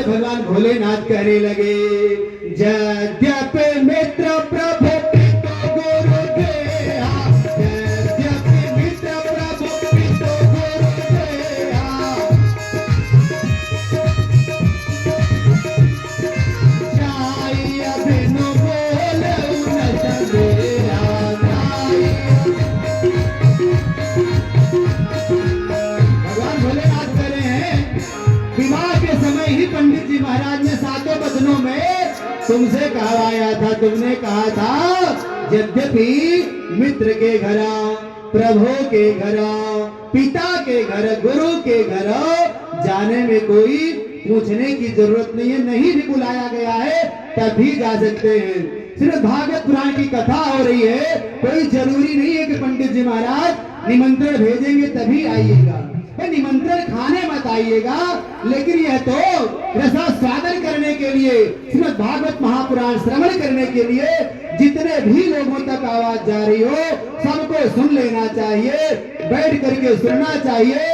भगवान भोलेनाथ कहने लगे, यद्यपि मित्र प्रभु पितो गुरु देहा, यद्यपि मित्र प्रभु पितो गुरु देहा, जाई अभिनु बोले न सवेरा, भगवान भोलेनाथ कह रहे हैं, विवाह के समय ही पंडित जी महाराज ने सातों बचनों में तुमसे कहवाया था, तुमने कहा था यद्यपि मित्र के घर, प्रभु के घर, पिता के घर, गुरु के घर जाने में कोई पूछने की जरूरत नहीं है, नहीं भी बुलाया गया है तब भी जा सकते हैं। सिर्फ भागवत पुराण की कथा हो रही है, कोई जरूरी नहीं है कि पंडित जी महाराज निमंत्रण भेजेंगे तभी आइएगा, निमंत्रण खाने मत आइएगा, लेकिन यह तो रसास्वादन करने के लिए, श्रीमद् भागवत महापुराण श्रवण करने के लिए जितने भी लोगों तक आवाज जा रही हो सबको सुन लेना चाहिए, बैठ करके सुनना चाहिए।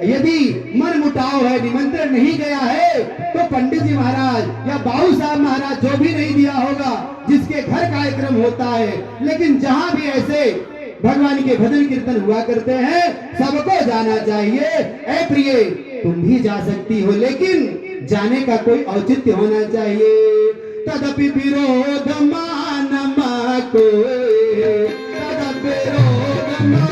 यदि मन मुटाव है, निमंत्रण नहीं गया है, तो पंडित जी महाराज या बाबू साहब महाराज जो भी नहीं दिया होगा, जिसके घर कार्यक्रम होता है, लेकिन जहां भी ऐसे भगवान के भजन कीर्तन हुआ करते हैं सबको जाना चाहिए। ऐ प्रिय, तुम भी जा सकती हो, लेकिन जाने का कोई औचित्य होना चाहिए। तदपि विरोध मान को, तदपि विरोध मान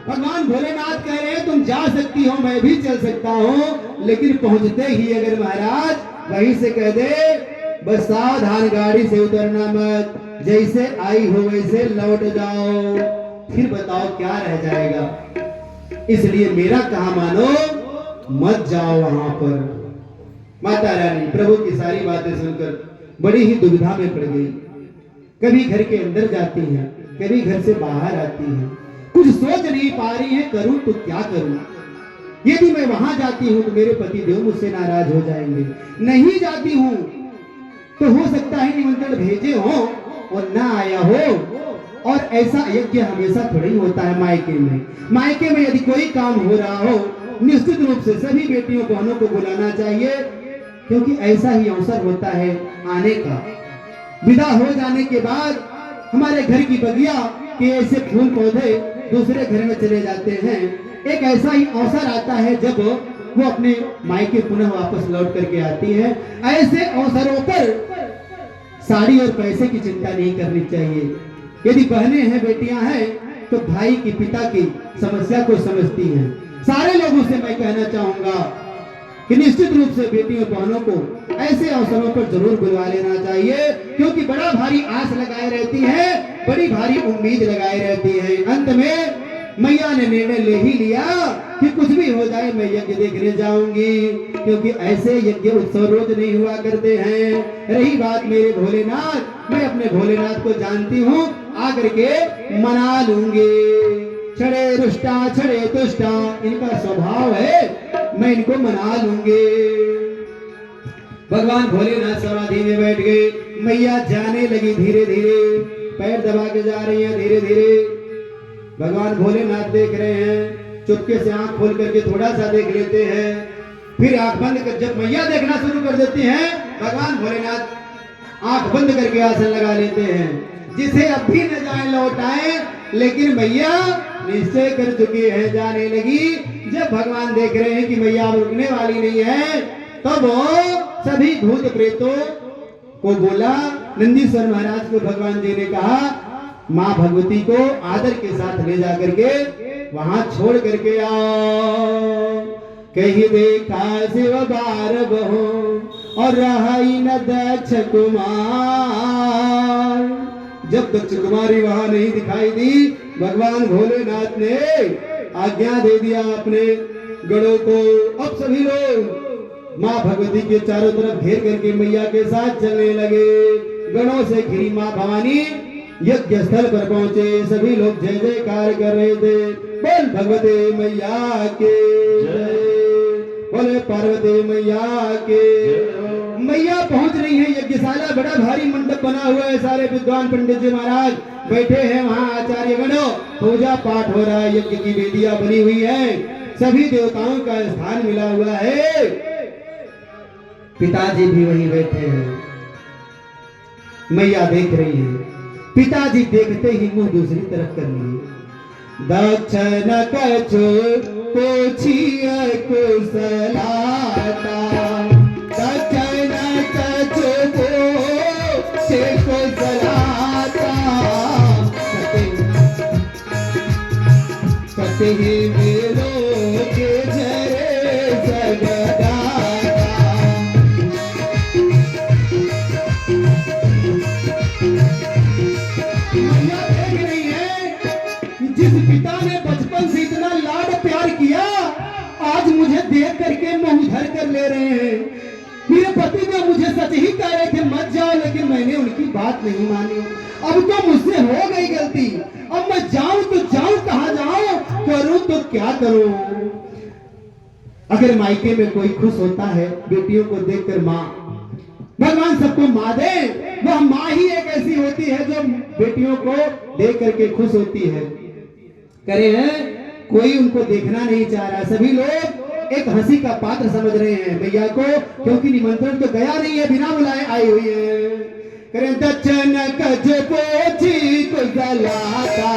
भगवान भोलेनाथ कह रहे हैं तुम जा सकती हो, मैं भी चल सकता हूँ, लेकिन पहुंचते ही अगर महाराज वहीं से कह दे बस सावधान, गाड़ी से उतरना मत, जैसे आई हो वैसे लौट जाओ, फिर बताओ क्या रह जाएगा। इसलिए मेरा कहा मानो, मत जाओ वहां पर। माता रानी प्रभु की सारी बातें सुनकर बड़ी ही दुविधा में पड़ गई। कभी घर के अंदर जाती हैं, कभी घर से बाहर आती हैं, कुछ सोच नहीं पा रही है, करूं तो क्या करूं। यदि मैं वहां जाती हूं तो मेरे पति देव मुझसे नाराज हो जाएंगे, नहीं जाती हूं तो हो सकता है निमंत्रण भेजे हो और ना आया हो। और ऐसा यज्ञ हमेशा थोड़ी होता है मायके में। मायके में यदि कोई काम हो रहा हो, निश्चित रूप से सभी बेटियों बहनों को बुलाना चाहिए, क्योंकि ऐसा ही अवसर होता है आने का। विदा हो जाने के बाद हमारे घर की बगिया के ऐसे फूल पौधे दूसरे घर में चले जाते हैं। एक ऐसा ही अवसर आता है जब वो अपने मायके पुनः वापस लौट करके आती है। ऐसे अवसरों पर साड़ी और पैसे की चिंता नहीं करनी चाहिए। यदि बहनें हैं, बेटियां हैं, तो भाई की, पिता की समस्या को समझती हैं। सारे लोगों से मैं कहना चाहूंगा कि निश्चित रूप से बेटियों बहनों को ऐसे अवसरों पर जरूर बुलवा लेना चाहिए, क्योंकि बड़ा भारी आस लगाए रहती है, बड़ी भारी उम्मीद लगाए रहती है। अंत में मैया ने निर्णय ले ही लिया कि कुछ भी हो जाए मैं यज्ञ देखने जाऊंगी, क्योंकि ऐसे यज्ञ उत्सव रोज नहीं हुआ करते हैं। रही बात मेरे भोलेनाथ, मैं अपने भोलेनाथ को जानती हूँ, आकर के मना लूंगी। छड़े रुष्टा छड़े तुष्टा इनका स्वभाव है, मैं इनको मना लूंगी। भगवान भोलेनाथ समाधि में बैठ गए। मैया जाने लगी धीरे धीरे, पैर दबा के जा रही है धीरे धीरे। भगवान भोलेनाथ देख रहे हैं, चुपके से आंख खोल करके थोड़ा सा देख लेते हैं। फिर आंख बंद कर, जब मैया देखना शुरू कर देती हैं, भगवान भोलेनाथ आंख बंद करके आसन लगा लेते हैं, जिसे अब भी न जाए लौट आए। लेकिन मैया निश्चय कर चुकी है, जाने लगी। जब भगवान देख रहे हैं कि मैया अब रुकने वाली नहीं है, तब वो सभी भूत प्रेतों को बोला, नंदीश्वर महाराज को भगवान जी ने कहा, माँ भगवती को आदर के साथ ले जा करके वहां छोड़ करके आओ। कहीं देखा शिव बार बहो और रहाई न दक्ष कुमार। जब दक्ष कुमारी वहां नहीं दिखाई दी, भगवान भोलेनाथ ने आज्ञा दे दिया अपने गणों को, अब सभी लोग माँ भगवती के चारों तरफ घेर करके मैया के साथ चलने लगे। गणों से घिरी माँ भवानी यज्ञ स्थल पर पहुंचे, सभी लोग जय जयकार कर रहे थे। बोल भगवते मैया के जय, बोले पार्वती मैया के। मैया पहुंच रही है यज्ञशाला, बड़ा भारी मंडप बना हुआ है, सारे विद्वान पंडित जी महाराज बैठे हैं वहां, आचार्य गणों, पूजा पाठ हो रहा है, यज्ञ की वेदियां बनी हुई है, सभी देवताओं का स्थान मिला हुआ है। पिताजी भी वहीं बैठे हैं, मैया देख रही है। पिताजी देखते ही मुंह दूसरी तरफ कर लिए। दक्षिण कछु पूछिए कुशलाता, दक्षिण कछु पूछे कुशलाता, कते ही मेरो के झरे जगदाता। जिस पिता ने बचपन से इतना लाड प्यार किया, आज मुझे देख करके मुंह उधर कर ले रहे हैं। मेरे पति ने मुझे सच ही कह रहे थे मत जाओ, लेकिन मैंने उनकी बात नहीं मानी। अब तो मुझसे हो गई गलती, अब मैं जाऊं तो जाऊं कहां जाऊं, करूं तो क्या करूं। अगर मायके में कोई खुश होता है बेटियों को देखकर, माँ भगवान सबको माँ दे, वह माँ ही एक ऐसी होती है जो बेटियों को देख करके खुश होती है। करे हैं, कोई उनको देखना नहीं चाह रहा, सभी लोग एक हंसी का पात्र समझ रहे हैं मैया को, क्योंकि निमंत्रण तो गया नहीं है, बिना बुलाए आई हुई है। करें दक्षिण कछ पोछी कुशलाता,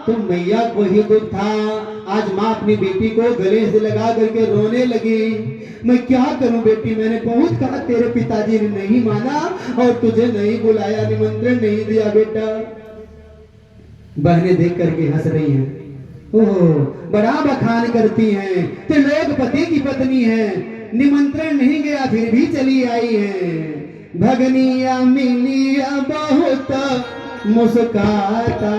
तो मैया को ही दुख था। आज माँ अपनी बेटी को गले से लगा करके रोने लगी। मैं क्या करूं बेटी, मैंने बहुत कहा, तेरे पिताजी ने नहीं माना और तुझे नहीं बुलाया, निमंत्रण नहीं दिया बेटा। बहनें देख करके हंस रही हैं। ओह, बड़ा बखान करती हैं, तो लोग पति की पत्नी है, निमंत्रण नहीं गया फिर भी चली आई है। भगनिया मिलिया बहुत मुस्काता।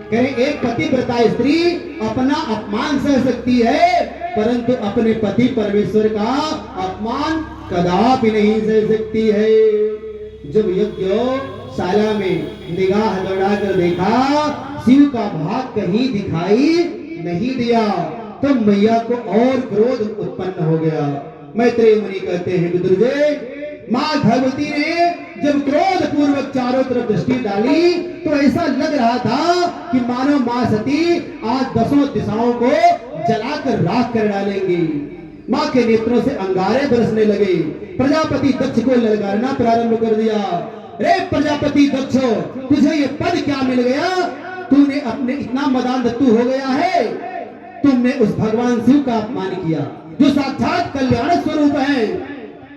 कहें एक पतिव्रता स्त्री अपना अपमान सह सकती है, परंतु अपने पति परमेश्वर का अपमान कदापि नहीं सह सकती है। जब यज्ञशाला में निगाह दौड़ाकर देखा, शिव का भाग कहीं दिखाई नहीं दिया, तो मैया को और क्रोध उत्पन्न हो गया। मैत्रेय मुनि कहते हैं विदुरजय, माँ भगवती ने जब क्रोध पूर्वक चारों तरफ दृष्टि डाली, तो ऐसा लग रहा था कि मानो माँ सती आज 10 दिशाओं को जलाकर राख कर डालेंगी। माँ के नेत्रों से अंगारे बरसने लगे। प्रजापति दक्ष को ललकारना प्रारंभ कर दिया। रे प्रजापति दक्ष, तुझे ये पद क्या मिल गया? तूने अपने इतना मदानधतु हो गया है, तुमने उस भगवान शिव का अपमान किया, जो साक्षात कल्याण स्वरूप है,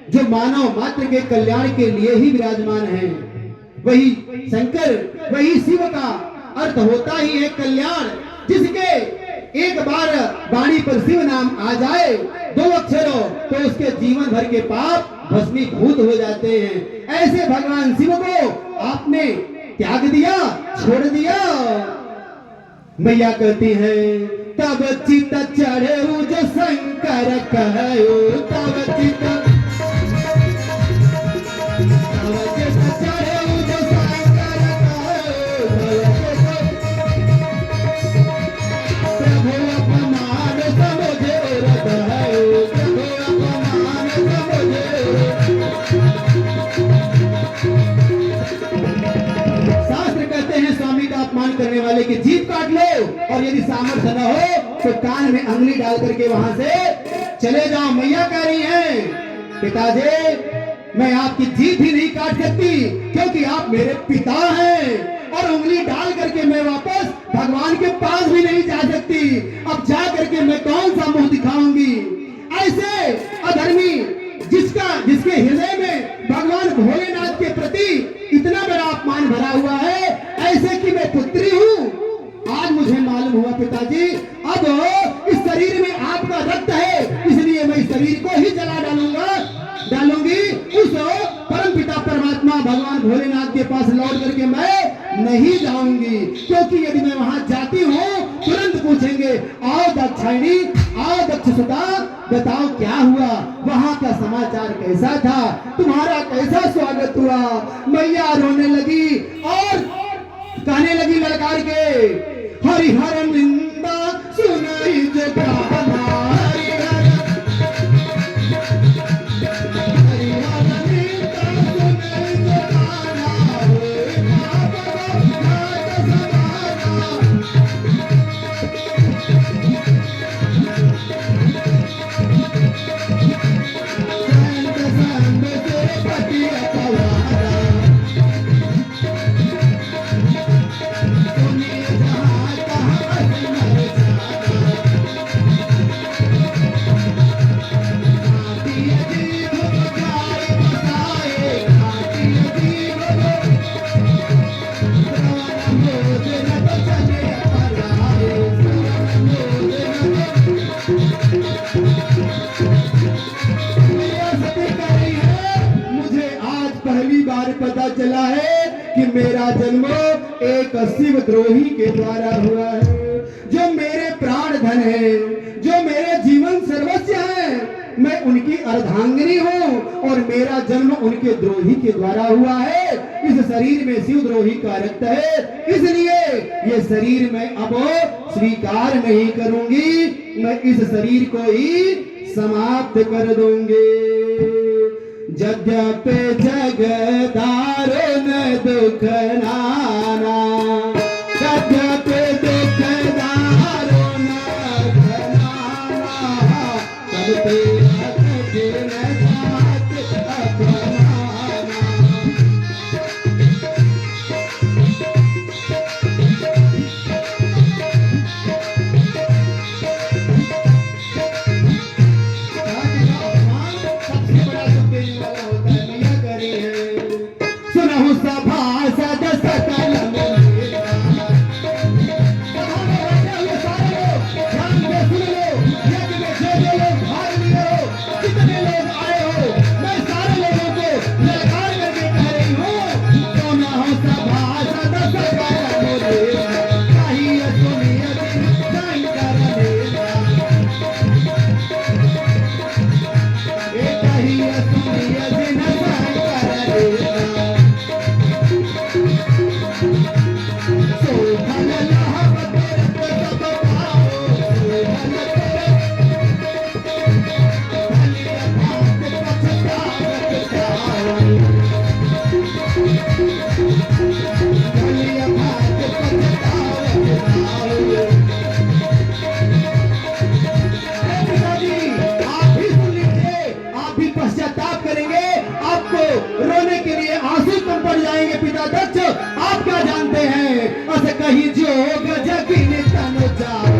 जो मानव मात्र के कल्याण के लिए ही विराजमान है। वही शंकर, वही शिव का अर्थ होता ही है कल्याण। जिसके एक बार वाणी पर शिव नाम आ जाए, 2 अक्षरों, तो उसके जीवन भर के पाप भस्मीभूत हो जाते हैं। ऐसे भगवान शिव को आपने त्याग दिया, छोड़ दिया। मैया कहती है तब चित चढ़े जो शंकर कहो, तब चित चढ़े जो शंकर कहो, प्रभु अपमान समझे रहो, प्रभु अपमान समझे। शास्त्र कहते हैं स्वामी का अपमान करने वाले की जीभ काट लो, और यदि सामर्थ्य न हो तो कान में अंगुली डाल करके वहां से चले जाओ। मैया कह रही हैं पिताजी मैं आपकी जीभ भी नहीं काट सकती क्योंकि आप मेरे पिता हैं, और उंगली डाल करके मैं वापस भगवान के पास भी नहीं जा सकती। अब जा करके मैं कौन सा मुंह दिखाऊंगी। ऐसे अधर्मी जिसके हृदय में भगवान भोलेनाथ के प्रति इतना बड़ा अपमान भरा हुआ है, ऐसे कि मैं पुत्री हूँ। आज मुझे मालूम हुआ पिताजी, अब इस शरीर में आपका रक्त है, इसलिए मैं इस शरीर को ही जला डालूंगी। उस परम पिता परमात्मा भगवान भोलेनाथ के पास लौट करके मैं नहीं जाऊंगी, क्योंकि यदि मैं वहां जाती हूँ तुरंत पूछेंगे आओ दाक्षायणी, आओ दक्षसुता, बताओ क्या हुआ, वहां का समाचार कैसा था, तुम्हारा कैसा स्वागत हुआ। मैया रोने लगी और कहने लगी ललकार के हरिहर निंदा सुनाई जो गाना, पता चला है कि मेरा जन्म एक शिव द्रोही के द्वारा हुआ है, जो मेरे प्राण धन है, जो मेरे जीवन सर्वस्व है, मैं उनकी अर्धांगिनी हूँ और मेरा जन्म उनके द्रोही के द्वारा हुआ है। इस शरीर में शिव द्रोही का रक्त है, इसलिए ये शरीर मैं अब स्वीकार नहीं करूंगी, मैं इस शरीर को ही समाप्त कर दूंगी। यद्यपि जगदारुण दुख नाना, यद्यपि दुख दारुण नाना, तब तेरा कठिन जात अपमाना। कहीं जोग जगिन तन जाओ,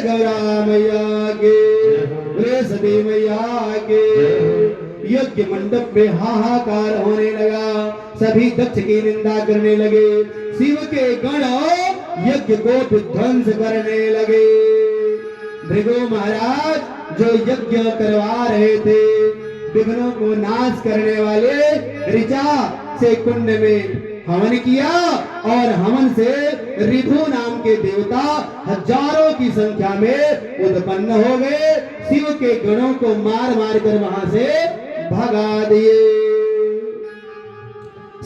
गौरा मैया के। आके। यज्ञ मंडप में हाहाकार होने लगा, सभी दक्ष की निंदा करने लगे, शिव के गण यज्ञ को विध्वंस करने लगे। भृगु महाराज जो यज्ञ करवा रहे थे, विघ्नों को नाश करने वाले ऋचा से कुंड में हवन किया और हवन से ऋभु नाम के देवता हजारों की संख्या में उत्पन्न हो गए। शिव के गणों को मार मार कर वहां से भगा दिए।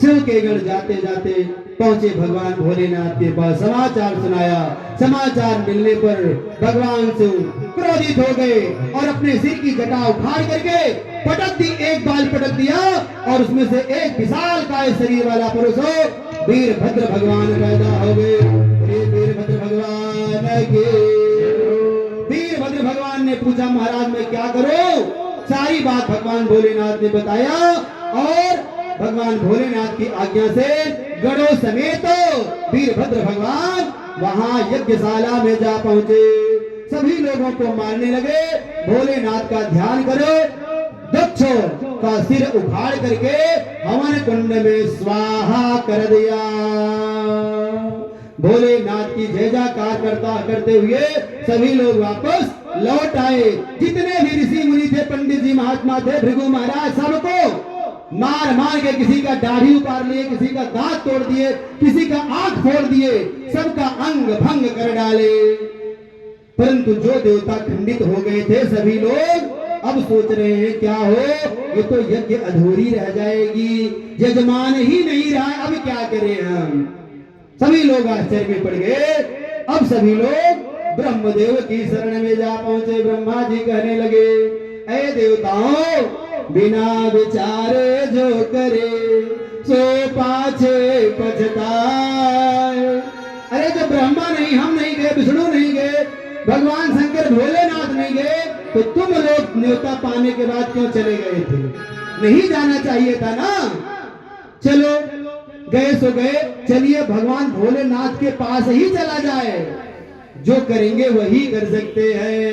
शिव के गण जाते जाते पहुंचे भगवान भोलेनाथ के पास, समाचार सुनाया। समाचार मिलने पर भगवान शिव क्रोधित हो गए और अपने सिर की जटा उखाड़ करके पटक दी, एक बाल पटक दिया और उसमें से एक विशाल काय शरीर वाला पुरुष वीरभद्र भगवान पैदा हो गए। वीरभद्र भगवान के वीरभद्र भगवान ने पूछा, महाराज मैं क्या करूं? सारी बात भगवान भोलेनाथ ने बताया और भगवान भोलेनाथ की आज्ञा से गणों समेत वीरभद्र भगवान वहां यज्ञशाला में जा पहुंचे। सभी लोगों को मारने लगे। भोलेनाथ का ध्यान करो, दक्ष का सिर उखाड़ करके हवन कुंड में स्वाहा कर दिया। भोलेनाथ की जय जयकार करते हुए सभी लोग वापस लौट आए। जितने भी ऋषि मुनि थे, पंडित जी महात्मा थे, भृगु महाराज, सबको मार मार के किसी का दाढ़ी उतार लिए, किसी का दांत तोड़ दिए, किसी का आंख फोड़ दिए, सबका अंग भंग कर डाले। परंतु जो देवता खंडित हो गए थे, सभी लोग अब सोच रहे हैं क्या हो, ये तो यज्ञ अधूरी रह जाएगी, यजमान ही नहीं रहा, अब क्या करें हम। सभी लोग आश्चर्य में पड़ गए। अब सभी लोग ब्रह्मदेव की शरण में जा पहुंचे। ब्रह्मा जी कहने लगे, ऐ देवताओं, बिना विचारे जो करे सो पाछे पछताए। अरे जो ब्रह्मा नहीं, हम नहीं गए, विष्णु नहीं गए, भगवान शंकर भोलेनाथ नहीं गए, तो तुम लोग न्योता पाने के बाद क्यों चले गए थे? नहीं जाना चाहिए था ना। चलो गए सो गए, चलिए भगवान भोलेनाथ के पास ही चला जाए, जो करेंगे वही कर सकते हैं।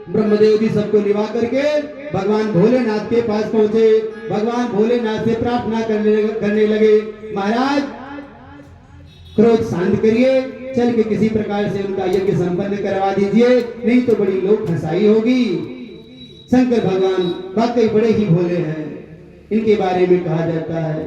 ब्रह्मदेव जी सबको निभा करके भगवान भोलेनाथ के पास पहुंचे। भगवान भोलेनाथ से प्रार्थना करने लगे, महाराज क्रोध शांत करिए, चल के किसी प्रकार से उनका यज्ञ संपन्न करवा दीजिए, नहीं तो बड़ी लोक फंसाई होगी। शंकर भगवान वाकई बड़े ही भोले हैं। इनके बारे में कहा जाता है,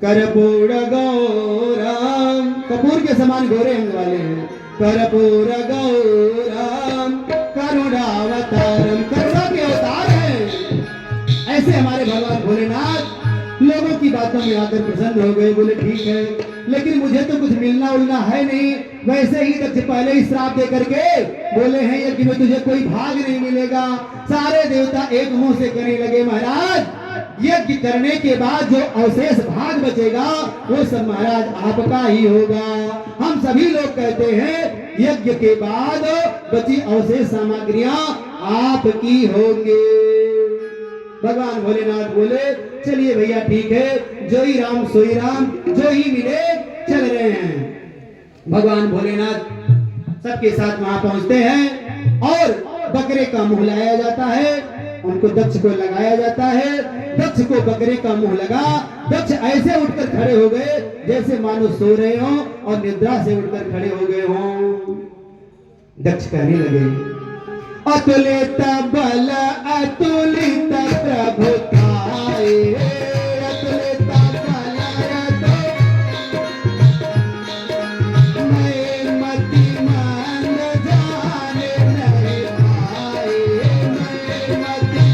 कर्पूर गौरम, कपूर के समान गोरे अंग वाले हैं। कर्पूर गौरम करुणावतारम, करुणा के अवतार हैं। ऐसे हमारे भगवान भोलेनाथ लोगों की बातों में आकर प्रसन्न हो गए। बोले ठीक है, लेकिन मुझे तो कुछ मिलना उलना है नहीं। वैसे ही दक्ष पहले ही श्राप दे करके बोले हैं यज्ञ में तुझे कोई भाग नहीं मिलेगा। सारे देवता एक मुंह से कहने लगे, महाराज यज्ञ करने के बाद जो अवशेष भाग बचेगा वो सब महाराज आपका ही होगा। हम सभी लोग कहते हैं यज्ञ के बाद बची अवशेष सामग्रियां आपकी होंगे। भगवान भोलेनाथ बोले, चलिए भैया ठीक है, जो ही राम सोई राम, जो ही मिले चल रहे हैं। भगवान भोलेनाथ सबके साथ वहां पहुंचते हैं और बकरे का मुंह लाया जाता है, उनको दक्ष को लगाया जाता है। दक्ष को बकरे का मुंह लगा। दक्ष ऐसे उठकर खड़े हो गए जैसे मानो सो रहे हो और निद्रा से उठकर खड़े हो गए हों। दक्ष कहने लगे, अतुलित बल अतुलित प्रभुताए, अतुलित बल मैं मति मंद जाने नहीं पाए, मैं मति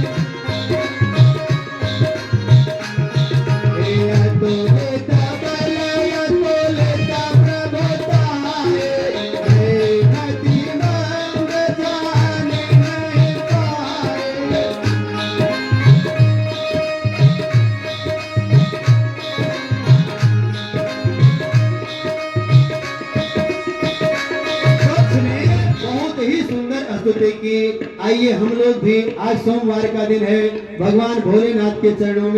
अतुलित बल अतुलित प्रभुताए, मैं मति मंद जाने नहीं पाए। बहुत ही सुंदर स्तुति की। आइए हम लोग भी, आज सोमवार का दिन है, भगवान भोलेनाथ के चरणों में